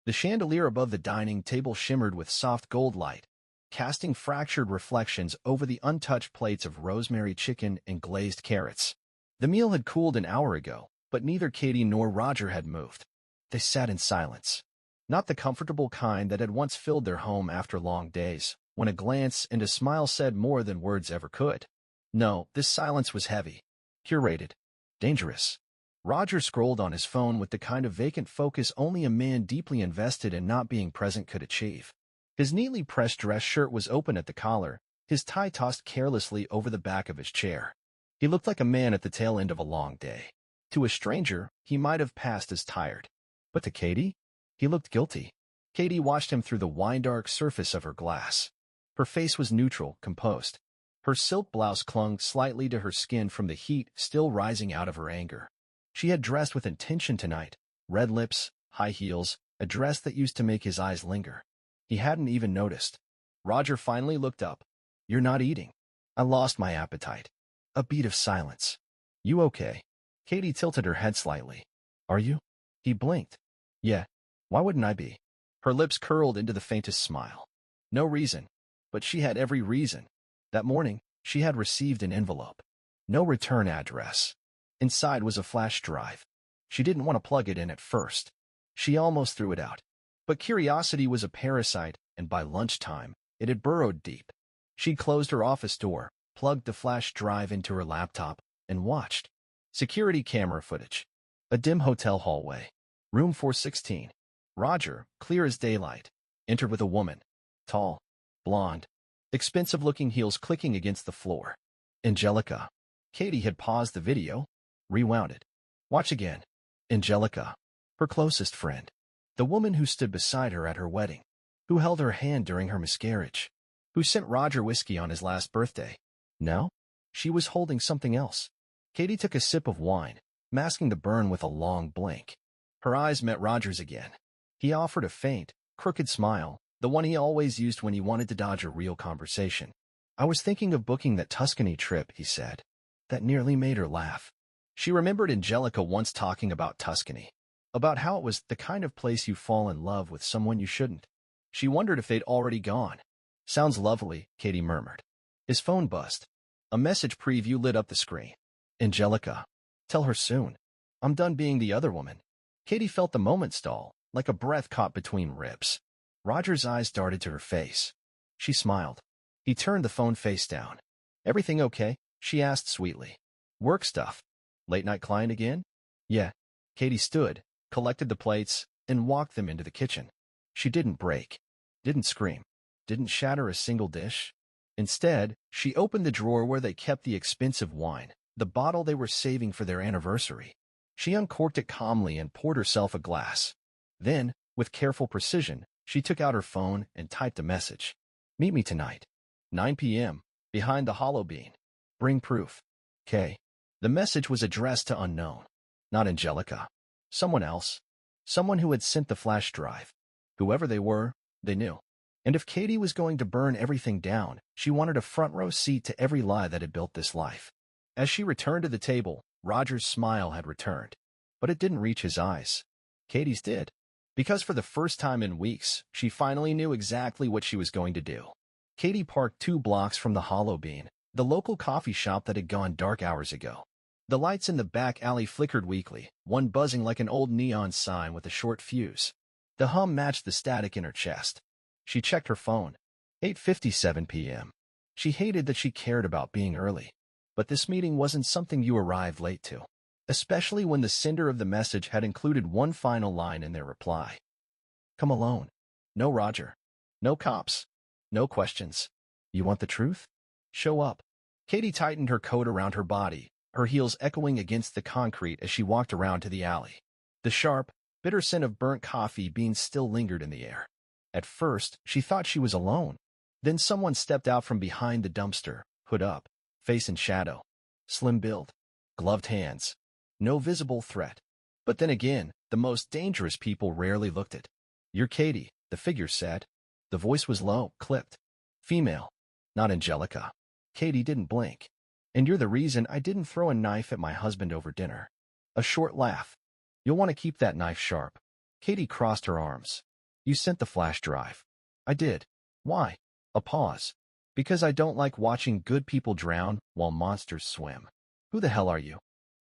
The chandelier above the dining table shimmered with soft gold light, casting fractured reflections over the untouched plates of rosemary chicken and glazed carrots. The meal had cooled an hour ago, but neither Katie nor Roger had moved. They sat in silence. Not the comfortable kind that had once filled their home after long days, when a glance and a smile said more than words ever could. No, this silence was heavy, curated, dangerous. Roger scrolled on his phone with the kind of vacant focus only a man deeply invested in not being present could achieve. His neatly pressed dress shirt was open at the collar, his tie tossed carelessly over the back of his chair. He looked like a man at the tail end of a long day. To a stranger, he might have passed as tired. But to Katie, he looked guilty. Katie watched him through the wine-dark surface of her glass. Her face was neutral, composed. Her silk blouse clung slightly to her skin from the heat still rising out of her anger. She had dressed with intention tonight, red lips, high heels, a dress that used to make his eyes linger. He hadn't even noticed. Roger finally looked up. "You're not eating." "I lost my appetite." A beat of silence. "You okay?" Katie tilted her head slightly. "Are you?" He blinked. "Yeah. Why wouldn't I be?" Her lips curled into the faintest smile. No reason. But she had every reason. That morning, she had received an envelope. No return address. Inside was a flash drive. She didn't want to plug it in at first. She almost threw it out. But curiosity was a parasite, and by lunchtime, it had burrowed deep. She closed her office door, plugged the flash drive into her laptop, and watched. Security camera footage. A dim hotel hallway. Room 416. Roger, clear as daylight, entered with a woman. Tall, blonde, expensive-looking heels clicking against the floor. Angelica. Katie had paused the video, rewound it. Watch again. Angelica. Her closest friend. The woman who stood beside her at her wedding. Who held her hand during her miscarriage. Who sent Roger whiskey on his last birthday. Now, she was holding something else. Katie took a sip of wine, masking the burn with a long blink. Her eyes met Roger's again. He offered a faint, crooked smile, the one he always used when he wanted to dodge a real conversation. "I was thinking of booking that Tuscany trip," he said. That nearly made her laugh. She remembered Angelica once talking about Tuscany, about how it was the kind of place you fall in love with someone you shouldn't. She wondered if they'd already gone. "Sounds lovely," Katie murmured. His phone buzzed. A message preview lit up the screen. "Angelica. Tell her soon. I'm done being the other woman." Katie felt the moment stall, like a breath caught between ribs. Roger's eyes darted to her face. She smiled. He turned the phone face down. "Everything okay?" she asked sweetly. "Work stuff. Late night client again?" "Yeah." Katie stood, collected the plates, and walked them into the kitchen. She didn't break, didn't scream, didn't shatter a single dish. Instead, she opened the drawer where they kept the expensive wine, the bottle they were saving for their anniversary. She uncorked it calmly and poured herself a glass. Then, with careful precision, she took out her phone and typed a message. "Meet me tonight. 9 p.m. Behind the hollow bean. Bring proof. K." The message was addressed to unknown. Not Angelica. Someone else. Someone who had sent the flash drive. Whoever they were, they knew. And if Katie was going to burn everything down, she wanted a front-row seat to every lie that had built this life. As she returned to the table, Roger's smile had returned. But it didn't reach his eyes. Katie's did. Because for the first time in weeks, she finally knew exactly what she was going to do. Katie parked 2 blocks from the Hollow Bean, the local coffee shop that had gone dark hours ago. The lights in the back alley flickered weakly, one buzzing like an old neon sign with a short fuse. The hum matched the static in her chest. She checked her phone. 8:57 p.m. She hated that she cared about being early. But this meeting wasn't something you arrived late to. Especially when the sender of the message had included one final line in their reply. "Come alone. No Roger. No cops. No questions. You want the truth? Show up." Katie tightened her coat around her body, her heels echoing against the concrete as she walked around to the alley. The sharp, bitter scent of burnt coffee beans still lingered in the air. At first, she thought she was alone. Then someone stepped out from behind the dumpster, hood up, face in shadow. Slim build, gloved hands. No visible threat. But then again, the most dangerous people rarely looked it. "You're Katie," the figure said. The voice was low, clipped. "Female. Not Angelica." Katie didn't blink. "And you're the reason I didn't throw a knife at my husband over dinner." A short laugh. "You'll want to keep that knife sharp." Katie crossed her arms. You sent the flash drive. I did. Why? A pause. Because I don't like watching good people drown while monsters swim. Who the hell are you?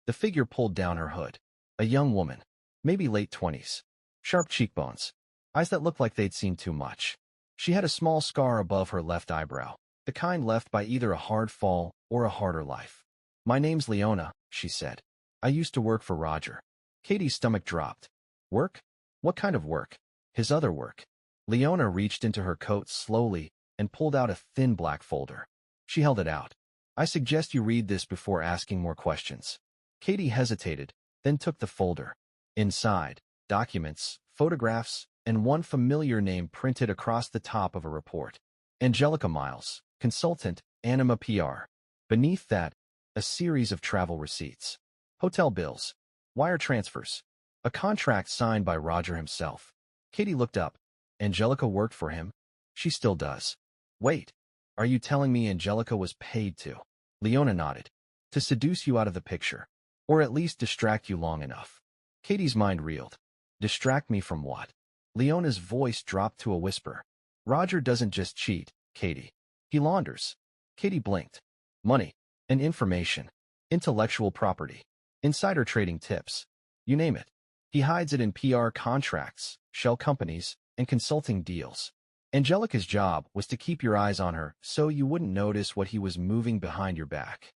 The figure pulled down her hood. A young woman. Maybe late 20s. Sharp cheekbones. Eyes that looked like they'd seen too much. She had a small scar above her left eyebrow, the kind left by either a hard fall or a harder life. My name's Leona, she said. I used to work for Roger. Katie's stomach dropped. Work? What kind of work? His other work. Leona reached into her coat slowly and pulled out a thin black folder. She held it out. I suggest you read this before asking more questions. Katie hesitated, then took the folder. Inside, documents, photographs, and one familiar name printed across the top of a report. Angelica Miles, consultant, Anima PR. Beneath that, a series of travel receipts. Hotel bills. Wire transfers. A contract signed by Roger himself. Katie looked up. Angelica worked for him. She still does. Wait, are you telling me Angelica was paid to? Leona nodded. To seduce you out of the picture. Or at least distract you long enough. Katie's mind reeled. Distract me from what? Leona's voice dropped to a whisper. Roger doesn't just cheat, Katie. He launders. Katie blinked. Money. And information. Intellectual property. Insider trading tips. You name it. He hides it in PR contracts, shell companies, and consulting deals. Angelica's job was to keep your eyes on her so you wouldn't notice what he was moving behind your back.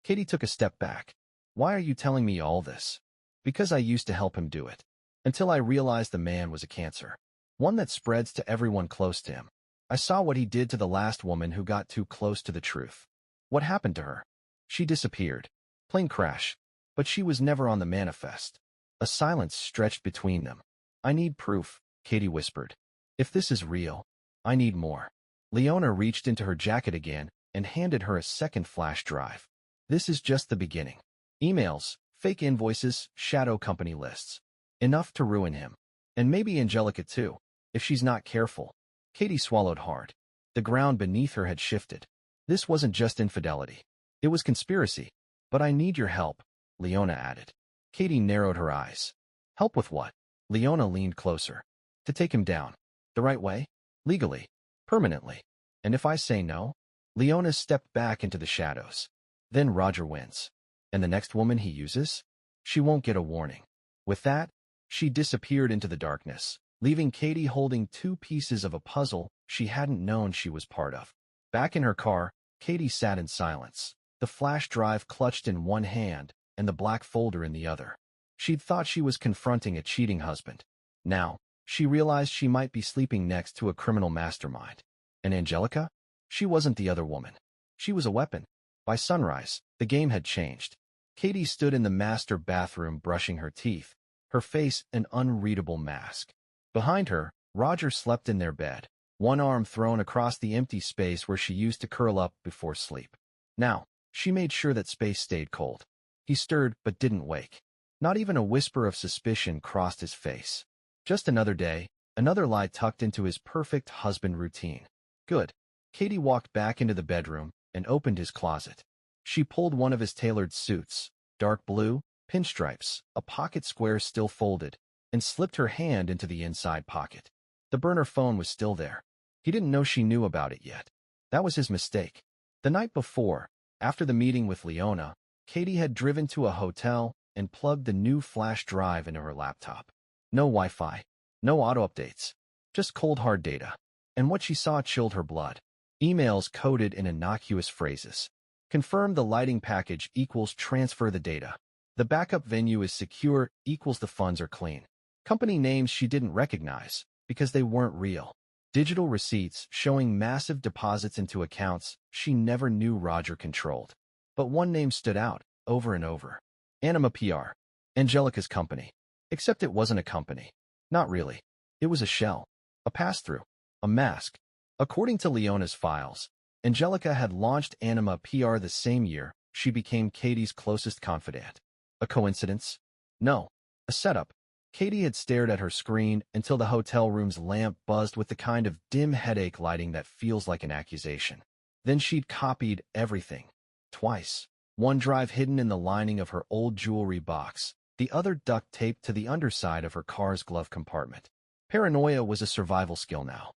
Katie took a step back. Why are you telling me all this? Because I used to help him do it. Until I realized the man was a cancer. One that spreads to everyone close to him. I saw what he did to the last woman who got too close to the truth. What happened to her? She disappeared. Plane crash. But she was never on the manifest. A silence stretched between them. I need proof, Katie whispered. If this is real, I need more. Leona reached into her jacket again and handed her a second flash drive. This is just the beginning. Emails, fake invoices, shadow company lists. Enough to ruin him. And maybe Angelica too, if she's not careful. Katie swallowed hard. The ground beneath her had shifted. This wasn't just infidelity. It was conspiracy. But I need your help, Leona added. Katie narrowed her eyes. Help with what? Leona leaned closer. To take him down. The right way? Legally. Permanently. And if I say no? Leona stepped back into the shadows. Then Roger wins. And the next woman he uses? She won't get a warning. With that, she disappeared into the darkness, leaving Katie holding two pieces of a puzzle she hadn't known she was part of. Back in her car, Katie sat in silence, the flash drive clutched in one hand and the black folder in the other. She'd thought she was confronting a cheating husband. Now, she realized she might be sleeping next to a criminal mastermind. And Angelica? She wasn't the other woman. She was a weapon. By sunrise, the game had changed. Katie stood in the master bathroom brushing her teeth, her face an unreadable mask. Behind her, Roger slept in their bed, one arm thrown across the empty space where she used to curl up before sleep. Now, she made sure that space stayed cold. He stirred but didn't wake. Not even a whisper of suspicion crossed his face. Just another day, another lie tucked into his perfect husband routine. Good. Katie walked back into the bedroom and opened his closet. She pulled one of his tailored suits, dark blue, pinstripes, a pocket square still folded, and slipped her hand into the inside pocket. The burner phone was still there. He didn't know she knew about it yet. That was his mistake. The night before, after the meeting with Leona, Katie had driven to a hotel and plugged the new flash drive into her laptop. No Wi-Fi, no auto-updates, just cold hard data. And what she saw chilled her blood. Emails coded in innocuous phrases. Confirm the lighting package equals transfer the data. The backup venue is secure equals the funds are clean. Company names she didn't recognize because they weren't real. Digital receipts showing massive deposits into accounts she never knew Roger controlled. But one name stood out over and over. Anima PR. Angelica's company. Except it wasn't a company. Not really. It was a shell. A pass-through. A mask. According to Leona's files, Angelica had launched Anima PR the same year she became Katie's closest confidant. A coincidence? No. A setup. Katie had stared at her screen until the hotel room's lamp buzzed with the kind of dim headache lighting that feels like an accusation. Then she'd copied everything. Twice. One drive hidden in the lining of her old jewelry box, the other duct taped to the underside of her car's glove compartment. Paranoia was a survival skill now.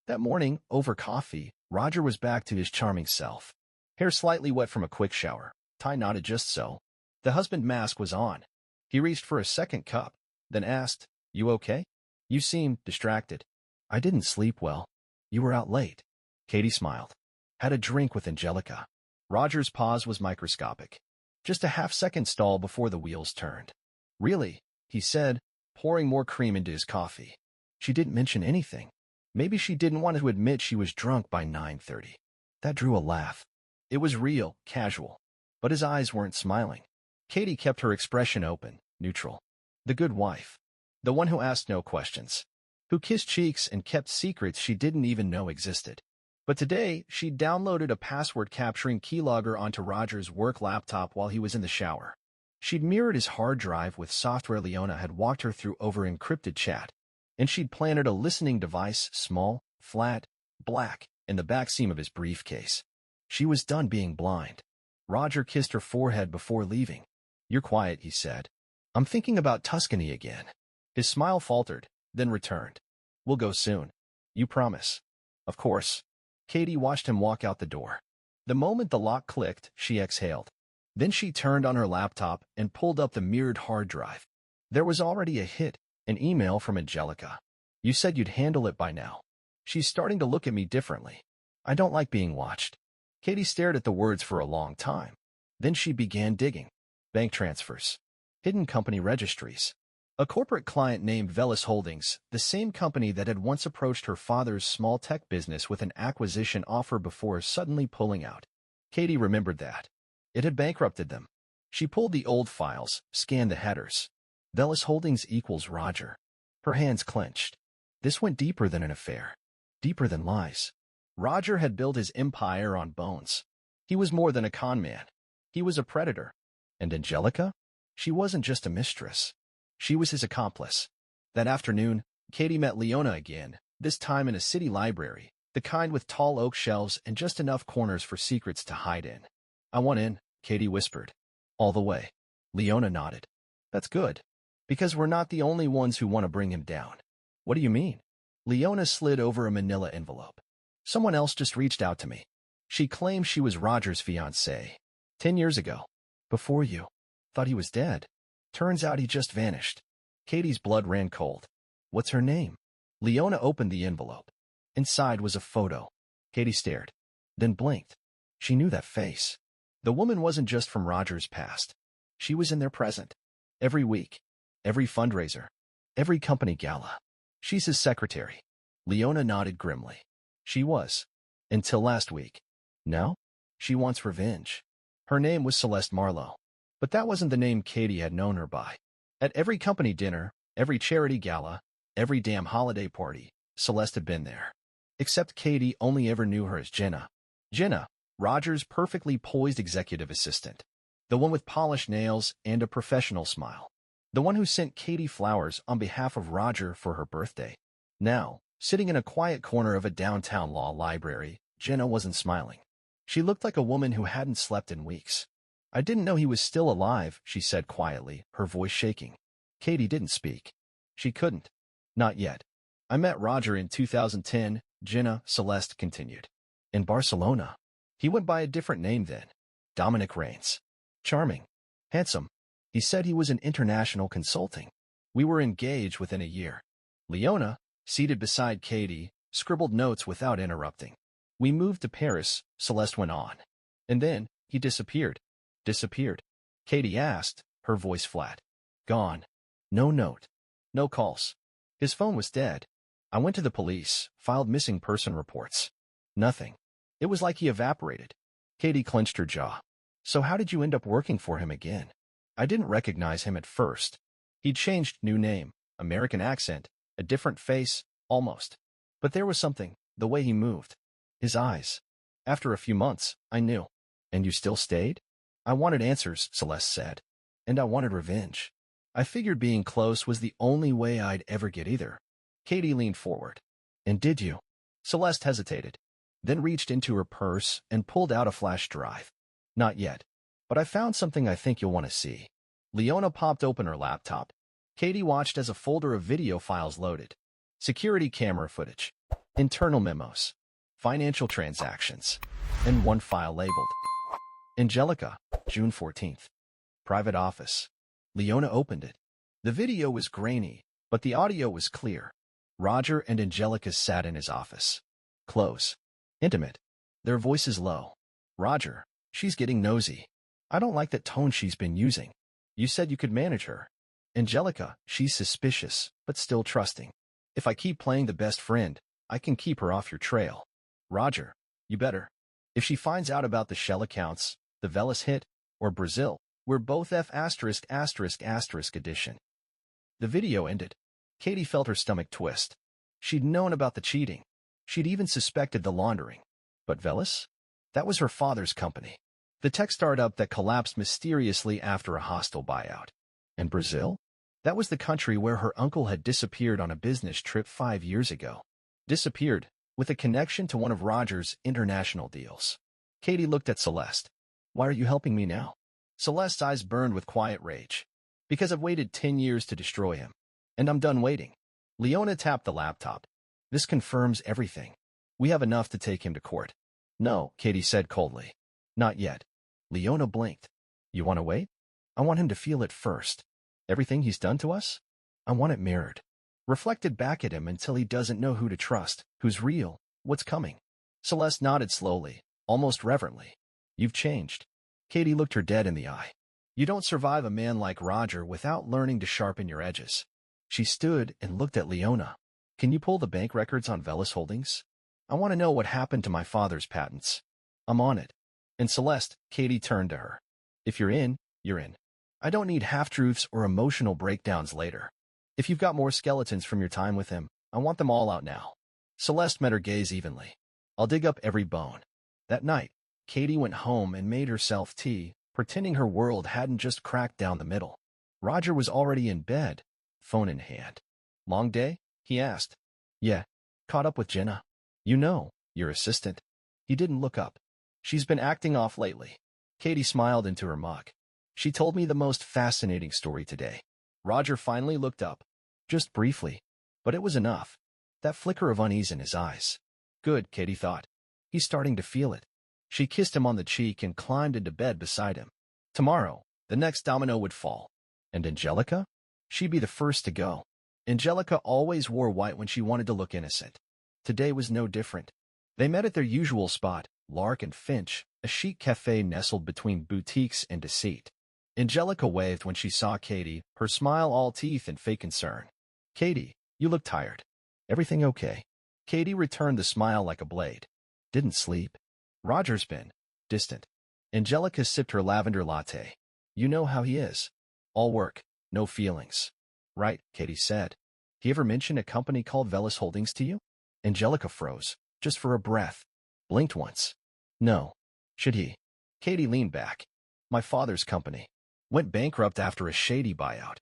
That morning, over coffee, Roger was back to his charming self. Hair slightly wet from a quick shower, tie knotted just so. The husband mask was on. He reached for a second cup, then asked, "You okay? You seem distracted." "I didn't sleep well. You were out late." Katie smiled. "Had a drink with Angelica." Roger's pause was microscopic. Just a half-second stall before the wheels turned. "Really?" he said, pouring more cream into his coffee. "She didn't mention anything. Maybe she didn't want to admit she was drunk by 9:30. That drew a laugh. It was real, casual. But his eyes weren't smiling. Katie kept her expression open, neutral. The good wife. The one who asked no questions. Who kissed cheeks and kept secrets she didn't even know existed. But today, she downloaded a password-capturing keylogger onto Roger's work laptop while he was in the shower. She'd mirrored his hard drive with software Leona had walked her through over encrypted chat, and she'd planted a listening device, small, flat, black, in the backseam of his briefcase. She was done being blind. Roger kissed her forehead before leaving. "You're quiet," he said. "I'm thinking about Tuscany again." His smile faltered, then returned. "We'll go soon. You promise?" "Of course." Katie watched him walk out the door. The moment the lock clicked, she exhaled. Then she turned on her laptop and pulled up the mirrored hard drive. There was already a hit, an email from Angelica. "You said you'd handle it by now. She's starting to look at me differently. I don't like being watched." Katie stared at the words for a long time. Then she began digging. Bank transfers. Hidden company registries. A corporate client named Velis Holdings, the same company that had once approached her father's small tech business with an acquisition offer before suddenly pulling out. Katie remembered that. It had bankrupted them. She pulled the old files, scanned the headers. Velis Holdings equals Roger. Her hands clenched. This went deeper than an affair. Deeper than lies. Roger had built his empire on bones. He was more than a con man. He was a predator. And Angelica? She wasn't just a mistress. She was his accomplice. That afternoon, Katie met Leona again, this time in a city library, the kind with tall oak shelves and just enough corners for secrets to hide in. "I want in," Katie whispered. "All the way." Leona nodded. "That's good. Because we're not the only ones who want to bring him down." "What do you mean?" Leona slid over a manila envelope. "Someone else just reached out to me. She claimed she was Roger's fiancée. 10 years ago. Before you. Thought he was dead. Turns out he just vanished." Katie's blood ran cold. "What's her name?" Leona opened the envelope. Inside was a photo. Katie stared, then blinked. She knew that face. The woman wasn't just from Roger's past. She was in their present. Every week. Every fundraiser. Every company gala. "She's his secretary." Leona nodded grimly. "She was. Until last week. Now? She wants revenge." Her name was Celeste Marlowe. But that wasn't the name Katie had known her by. At every company dinner, every charity gala, every damn holiday party, Celeste had been there. Except Katie only ever knew her as Jenna. Jenna, Roger's perfectly poised executive assistant. The one with polished nails and a professional smile. The one who sent Katie flowers on behalf of Roger for her birthday. Now, sitting in a quiet corner of a downtown law library, Jenna wasn't smiling. She looked like a woman who hadn't slept in weeks. "I didn't know he was still alive," she said quietly, her voice shaking. Katie didn't speak. She couldn't. "Not yet. I met Roger in 2010, Jenna," Celeste continued. "In Barcelona. He went by a different name then. Dominic Rains. Charming. Handsome. He said he was in international consulting. We were engaged within a year." Leona, seated beside Katie, scribbled notes without interrupting. "We moved to Paris," Celeste went on. "And then, he disappeared." "Disappeared?" Katie asked, her voice flat. "Gone. No note. No calls. His phone was dead. I went to the police, filed missing person reports. Nothing. It was like he evaporated." Katie clenched her jaw. "So how did you end up working for him again?" "I didn't recognize him at first. He'd changed new name, American accent, a different face, almost. But there was something, the way he moved. His eyes. After a few months, I knew." "And you still stayed?" "I wanted answers," Celeste said. "And I wanted revenge. I figured being close was the only way I'd ever get either." Katie leaned forward. "And did you?" Celeste hesitated, then reached into her purse and pulled out a flash drive. "Not yet. But I found something I think you'll want to see." Leona popped open her laptop. Katie watched as a folder of video files loaded. security camera footage, internal memos, financial transactions, and one file labeled Angelica, June 14th. Private office. Leona opened it. The video was grainy, but the audio was clear. Roger and Angelica sat in his office. Close. Intimate. Their voices low. Roger, she's getting nosy. I don't like that tone she's been using. You said you could manage her. Angelica, she's suspicious, but still trusting. If I keep playing the best friend, I can keep her off your trail. Roger, you better. If she finds out about the shell accounts, the Velis hit, or Brazil, we're both F*** edition. The video ended. Katie felt her stomach twist. She'd known about the cheating. She'd even suspected the laundering. But Velis? That was her father's company. The tech startup that collapsed mysteriously after a hostile buyout. And Brazil? That was the country where her uncle had disappeared on a business trip 5 years ago. Disappeared, with a connection to one of Roger's international deals. Katie looked at Celeste. Why are you helping me now? Celeste's eyes burned with quiet rage. Because I've waited 10 years to destroy him. And I'm done waiting. Leona tapped the laptop. This confirms everything. We have enough to take him to court. No, Katie said coldly. Not yet. Leona blinked. You want to wait? I want him to feel it first. Everything he's done to us? I want it mirrored. Reflected back at him until he doesn't know who to trust, who's real, what's coming. Celeste nodded slowly, almost reverently. You've changed. Katie looked her dead in the eye. You don't survive a man like Roger without learning to sharpen your edges. She stood and looked at Leona. Can you pull the bank records on Velis Holdings? I want to know what happened to my father's patents. I'm on it. And Celeste, Katie turned to her. If you're in, you're in. I don't need half-truths or emotional breakdowns later. If you've got more skeletons from your time with him, I want them all out now. Celeste met her gaze evenly. I'll dig up every bone. That night, Katie went home and made herself tea, pretending her world hadn't just cracked down the middle. Roger was already in bed, phone in hand. Long day? He asked. Yeah. Caught up with Jenna. You know, your assistant. He didn't look up. She's been acting off lately. Katie smiled into her mug. She told me the most fascinating story today. Roger finally looked up. Just briefly. But it was enough. That flicker of unease in his eyes. Good, Katie thought. He's starting to feel it. She kissed him on the cheek and climbed into bed beside him. Tomorrow, the next domino would fall. And Angelica? She'd be the first to go. Angelica always wore white when she wanted to look innocent. Today was no different. They met at their usual spot, Lark and Finch, a chic cafe nestled between boutiques and deceit. Angelica waved when she saw Katie, her smile all teeth and fake concern. Katie, you look tired. Everything okay? Katie returned the smile like a blade. Didn't sleep. Roger's been distant. Angelica sipped her lavender latte. You know how he is. All work, no feelings. Right, Katie said. He ever mention a company called Velis Holdings to you? Angelica froze, just for a breath. Blinked once. No. Should he? Katie leaned back. My father's company. Went bankrupt after a shady buyout.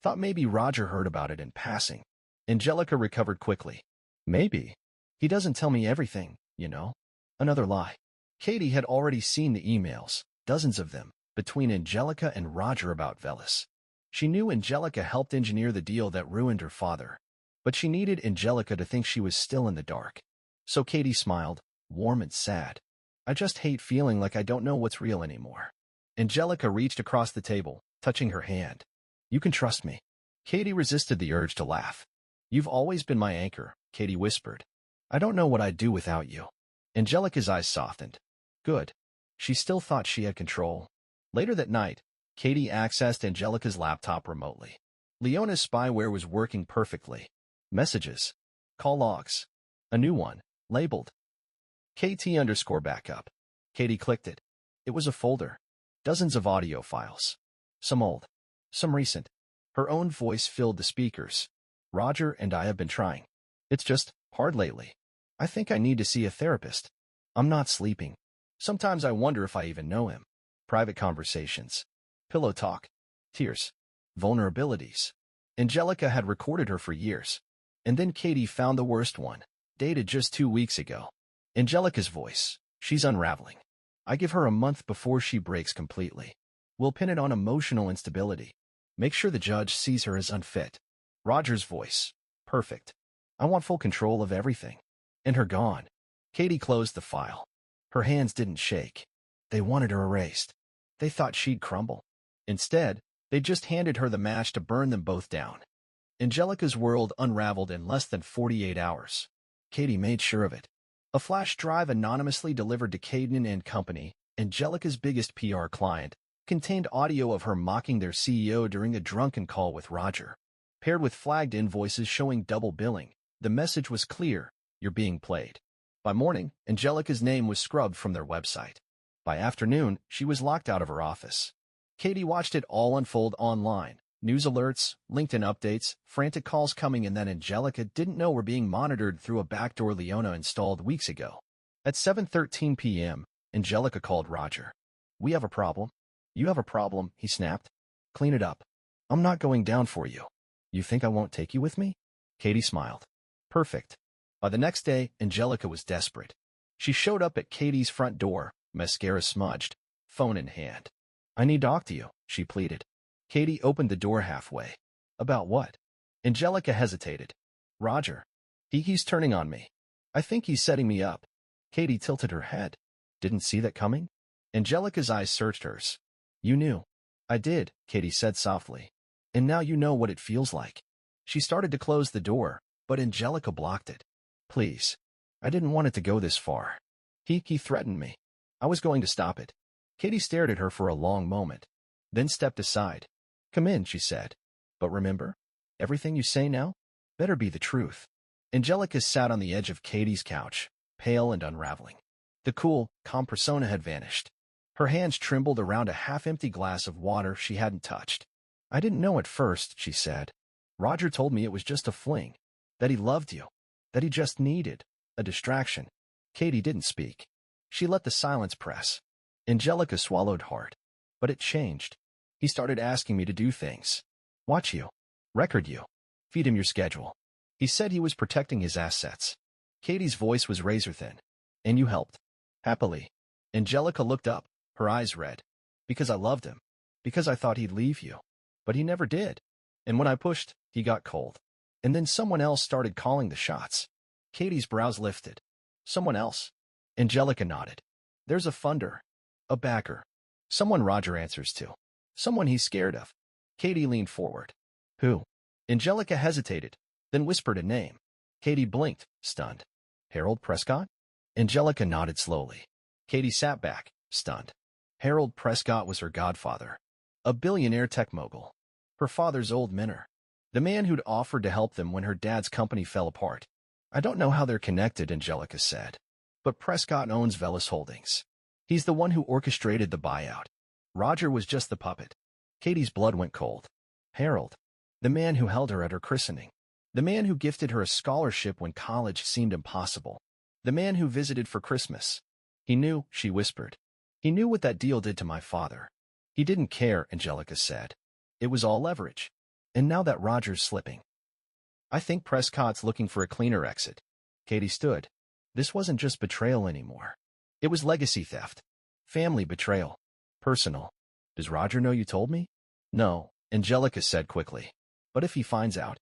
Thought maybe Roger heard about it in passing. Angelica recovered quickly. Maybe. He doesn't tell me everything, you know. Another lie. Katie had already seen the emails, dozens of them, between Angelica and Roger about Velis. She knew Angelica helped engineer the deal that ruined her father. But she needed Angelica to think she was still in the dark. So Katie smiled, warm and sad. I just hate feeling like I don't know what's real anymore. Angelica reached across the table, touching her hand. You can trust me. Katie resisted the urge to laugh. You've always been my anchor, Katie whispered. I don't know what I'd do without you. Angelica's eyes softened. Good. She still thought she had control. Later that night, Katie accessed Angelica's laptop remotely. Leona's spyware was working perfectly. Messages. Call logs. A new one, labeled KT_backup. Katie clicked it. It was a folder. Dozens of audio files. Some old. Some recent. Her own voice filled the speakers. Roger and I have been trying. It's just hard lately. I think I need to see a therapist. I'm not sleeping. Sometimes I wonder if I even know him. Private conversations. Pillow talk. Tears. Vulnerabilities. Angelica had recorded her for years. And then Katie found the worst one, dated just 2 weeks ago. Angelica's voice. She's unraveling. I give her a month before she breaks completely. We'll pin it on emotional instability. Make sure the judge sees her as unfit. Roger's voice. Perfect. I want full control of everything. And her gone. Katie closed the file. Her hands didn't shake. They wanted her erased. They thought she'd crumble. Instead, they just handed her the match to burn them both down. Angelica's world unraveled in less than 48 hours. Katie made sure of it. A flash drive anonymously delivered to Caden and Company, Angelica's biggest PR client, contained audio of her mocking their CEO during a drunken call with Roger. Paired with flagged invoices showing double billing, the message was clear: you're being played. By morning, Angelica's name was scrubbed from their website. By afternoon, she was locked out of her office. Katie watched it all unfold online. News alerts, LinkedIn updates, frantic calls coming in that Angelica didn't know were being monitored through a backdoor Leona installed weeks ago. At 7:13 p.m., Angelica called Roger. "We have a problem." "You have a problem," he snapped. "Clean it up. I'm not going down for you." "You think I won't take you with me?" Katie smiled. "Perfect." By the next day, Angelica was desperate. She showed up at Katie's front door, mascara smudged, phone in hand. "I need to talk to you," she pleaded. Katie opened the door halfway. "About what?" Angelica hesitated. "Roger. He's turning on me. I think he's setting me up." Katie tilted her head. "Didn't see that coming?" Angelica's eyes searched hers. "You knew." "I did," Katie said softly. "And now you know what it feels like." She started to close the door, but Angelica blocked it. "Please. I didn't want it to go this far. He threatened me. I was going to stop it." Katie stared at her for a long moment, then stepped aside. "Come in," she said. "But remember, everything you say now better be the truth." Angelica sat on the edge of Katie's couch, pale and unraveling. The cool, calm persona had vanished. Her hands trembled around a half-empty glass of water she hadn't touched. "I didn't know at first," she said. "Roger told me it was just a fling, that he loved you, that he just needed a distraction." Katie didn't speak. She let the silence press. Angelica swallowed hard. "But it changed. He started asking me to do things. Watch you. Record you. Feed him your schedule. He said he was protecting his assets." Katie's voice was razor-thin. "And you helped." "Happily." Angelica looked up, her eyes red. "Because I loved him. Because I thought he'd leave you. But he never did. And when I pushed, he got cold. And then someone else started calling the shots." Katie's brows lifted. "Someone else?" Angelica nodded. "There's a funder. A backer. Someone Roger answers to. Someone he's scared of." Katie leaned forward. "Who?" Angelica hesitated, then whispered a name. Katie blinked, stunned. "Harold Prescott?" Angelica nodded slowly. Katie sat back, stunned. Harold Prescott was her godfather. A billionaire tech mogul. Her father's old mentor. The man who'd offered to help them when her dad's company fell apart. "I don't know how they're connected," Angelica said. "But Prescott owns Velis Holdings. He's the one who orchestrated the buyout. Roger was just the puppet." Katie's blood went cold. Harold. The man who held her at her christening. The man who gifted her a scholarship when college seemed impossible. The man who visited for Christmas. "He knew," she whispered. "He knew what that deal did to my father." "He didn't care," Angelica said. "It was all leverage. And now that Roger's slipping. I think Prescott's looking for a cleaner exit." Katie stood. This wasn't just betrayal anymore. It was legacy theft. Family betrayal. Personal. "Does Roger know you told me?" "No," Angelica said quickly. "But if he finds out?"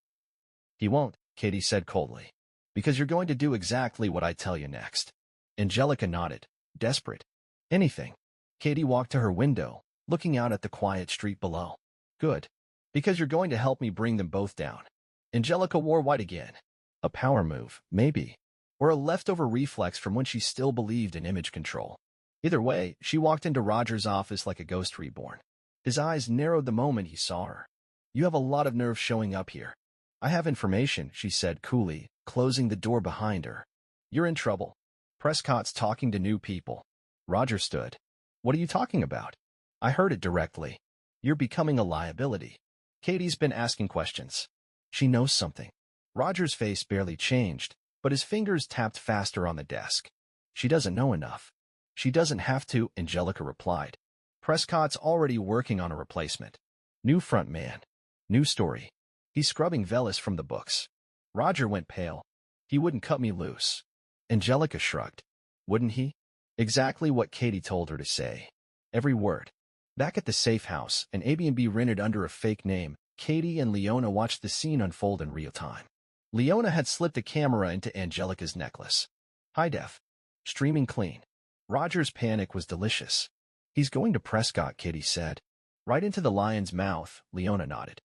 "He won't," Katie said coldly. "Because you're going to do exactly what I tell you next." Angelica nodded, desperate. "Anything." Katie walked to her window, looking out at the quiet street below. "Good. Because you're going to help me bring them both down." Angelica wore white again. A power move, maybe. Or a leftover reflex from when she still believed in image control. Either way, she walked into Roger's office like a ghost reborn. His eyes narrowed the moment he saw her. "You have a lot of nerve showing up here." "I have information," she said coolly, closing the door behind her. "You're in trouble. Prescott's talking to new people." Roger stood. "What are you talking about?" "I heard it directly. You're becoming a liability." Katie's been asking questions. She knows something. Roger's face barely changed, but his fingers tapped faster on the desk. "She doesn't know enough." "She doesn't have to," Angelica replied. "Prescott's already working on a replacement. New front man. New story. He's scrubbing Velis from the books." Roger went pale. "He wouldn't cut me loose." Angelica shrugged. "Wouldn't he?" Exactly what Katie told her to say. Every word. Back at the safe house, an Airbnb rented under a fake name, Katie and Leona watched the scene unfold in real time. Leona had slipped a camera into Angelica's necklace. High def. Streaming clean. Roger's panic was delicious. He's going to Prescott, Katie said. Right into the lion's mouth, Leona nodded.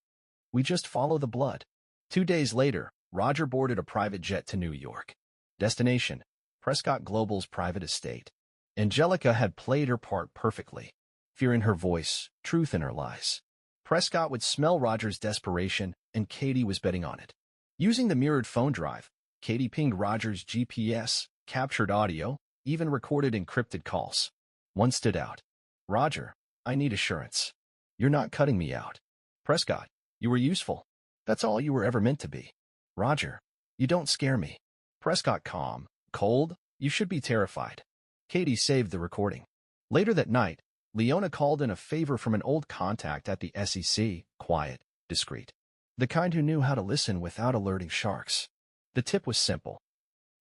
We just follow the blood. 2 days later, Roger boarded a private jet to New York. Destination, Prescott Global's private estate. Angelica had played her part perfectly. Fear in her voice, truth in her lies. Prescott would smell Roger's desperation, and Katie was betting on it. Using the mirrored phone drive, Katie pinged Roger's GPS, captured audio, even recorded encrypted calls. One stood out. Roger, I need assurance. You're not cutting me out. Prescott, you were useful. That's all you were ever meant to be. Roger, you don't scare me. Prescott calm, cold, you should be terrified. Katie saved the recording. Later that night, Leona called in a favor from an old contact at the SEC, quiet, discreet. The kind who knew how to listen without alerting sharks. The tip was simple.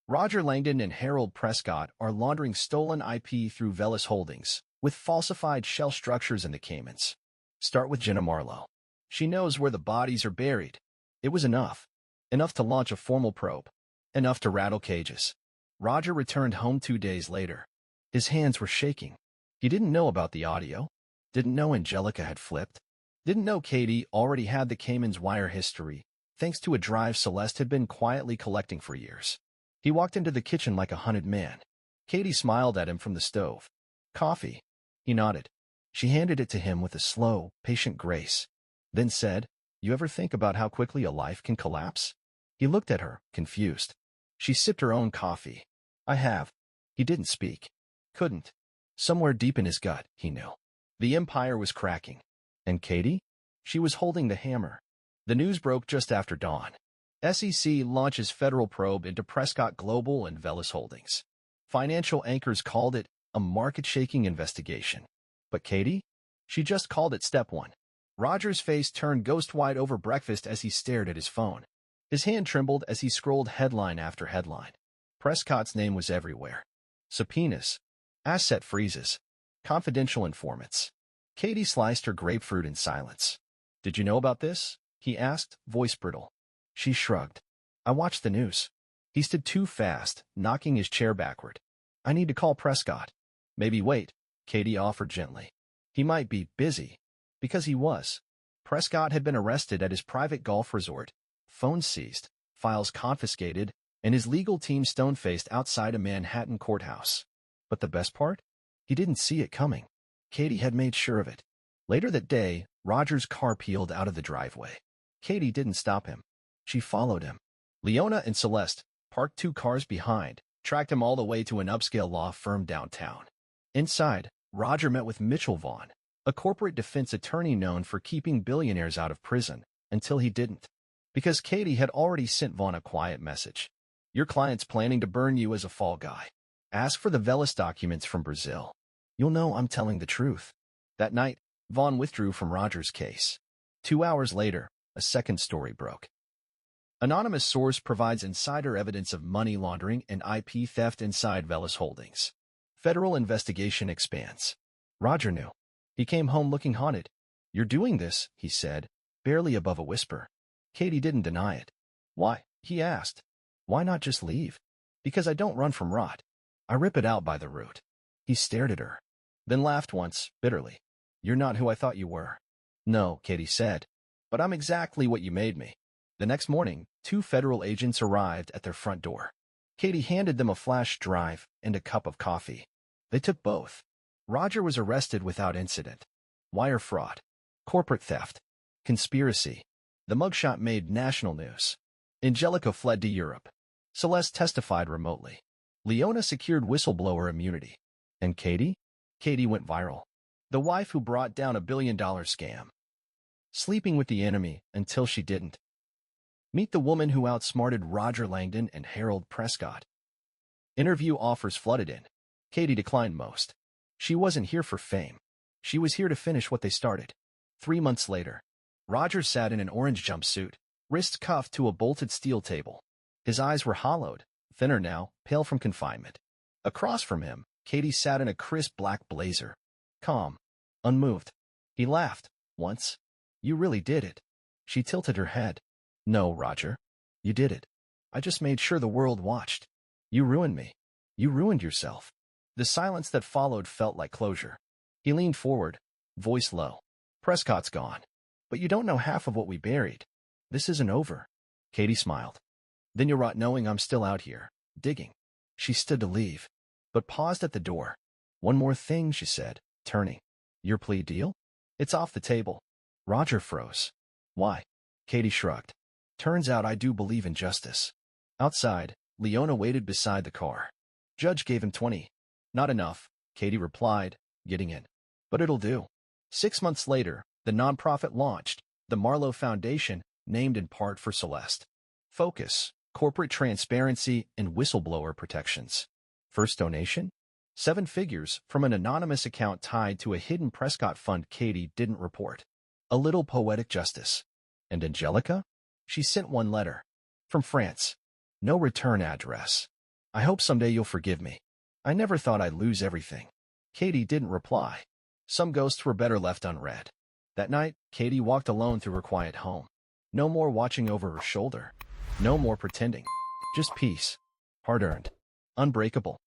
Roger Langdon and Harold Prescott are laundering stolen IP through Velis Holdings, with falsified shell structures in the Caymans. Start with Jenna Marlowe. She knows where the bodies are buried. It was enough. Enough to launch a formal probe. Enough to rattle cages. Roger returned home 2 days later. His hands were shaking. He didn't know about the audio. Didn't know Angelica had flipped. Didn't know Katie already had the Cayman's wire history, thanks to a drive Celeste had been quietly collecting for years. He walked into the kitchen like a hunted man. Katie smiled at him from the stove. Coffee. He nodded. She handed it to him with a slow, patient grace, then said, You ever think about how quickly a life can collapse? He looked at her, confused. She sipped her own coffee. I have. He didn't speak. Couldn't. Somewhere deep in his gut, he knew. The empire was cracking. And Katie? She was holding the hammer. The news broke just after dawn. SEC launches federal probe into Prescott Global and Velis Holdings. Financial anchors called it a market-shaking investigation. But Katie? She just called it step one. Roger's face turned ghost-white over breakfast as he stared at his phone. His hand trembled as he scrolled headline after headline. Prescott's name was everywhere. Subpoenas. Asset freezes. Confidential informants. Katie sliced her grapefruit in silence. Did you know about this? He asked, voice brittle. She shrugged. I watched the news. He stood too fast, knocking his chair backward. I need to call Prescott. Maybe wait, Katie offered gently. He might be busy. Because he was. Prescott had been arrested at his private golf resort, phones seized, files confiscated, and his legal team stone-faced outside a Manhattan courthouse. But the best part? He didn't see it coming. Katie had made sure of it. Later that day, Roger's car peeled out of the driveway. Katie didn't stop him. She followed him. Leona and Celeste, parked 2 cars behind, tracked him all the way to an upscale law firm downtown. Inside, Roger met with Mitchell Vaughn, a corporate defense attorney known for keeping billionaires out of prison, until he didn't. Because Katie had already sent Vaughn a quiet message. Your client's planning to burn you as a fall guy. Ask for the Velis documents from Brazil. You'll know I'm telling the truth. That night, Vaughn withdrew from Roger's case. 2 hours later, a second story broke. Anonymous source provides insider evidence of money laundering and IP theft inside Velis Holdings. Federal investigation expands. Roger knew. He came home looking haunted. You're doing this, he said, barely above a whisper. Katie didn't deny it. Why? He asked. Why not just leave? Because I don't run from rot. I rip it out by the root. He stared at her, then laughed once, bitterly. You're not who I thought you were. No, Katie said. But I'm exactly what you made me. The next morning, 2 federal agents arrived at their front door. Katie handed them a flash drive and a cup of coffee. They took both. Roger was arrested without incident. Wire fraud. Corporate theft. Conspiracy. The mugshot made national news. Angelica fled to Europe. Celeste testified remotely. Leona secured whistleblower immunity. And Katie? Katie went viral. The wife who brought down $1 billion scam. Sleeping with the enemy until she didn't. Meet the woman who outsmarted Roger Langdon and Harold Prescott. Interview offers flooded in. Katie declined most. She wasn't here for fame. She was here to finish what they started. 3 months later, Roger sat in an orange jumpsuit, wrists cuffed to a bolted steel table. His eyes were hollowed, thinner now, pale from confinement. Across from him, Katie sat in a crisp black blazer. Calm. Unmoved. He laughed. Once. You really did it. She tilted her head. No, Roger. You did it. I just made sure the world watched. You ruined me. You ruined yourself. The silence that followed felt like closure. He leaned forward, voice low. Prescott's gone. But you don't know half of what we buried. This isn't over. Katie smiled. Then you'll rot knowing I'm still out here, digging. She stood to leave, but paused at the door. One more thing, she said, turning. Your plea deal? It's off the table. Roger froze. Why? Katie shrugged. Turns out I do believe in justice. Outside, Leona waited beside the car. Judge gave him 20. Not enough, Katie replied, getting in. But it'll do. 6 months later, the nonprofit launched, the Marlowe Foundation, named in part for Celeste. Focus, corporate transparency, and whistleblower protections. First donation? 7 figures from an anonymous account tied to a hidden Prescott fund Katie didn't report. A little poetic justice. And Angelica? She sent one letter. From France. No return address. I hope someday you'll forgive me. I never thought I'd lose everything. Katie didn't reply. Some ghosts were better left unread. That night, Katie walked alone through her quiet home. No more watching over her shoulder. No more pretending. Just peace. Hard-earned. Unbreakable.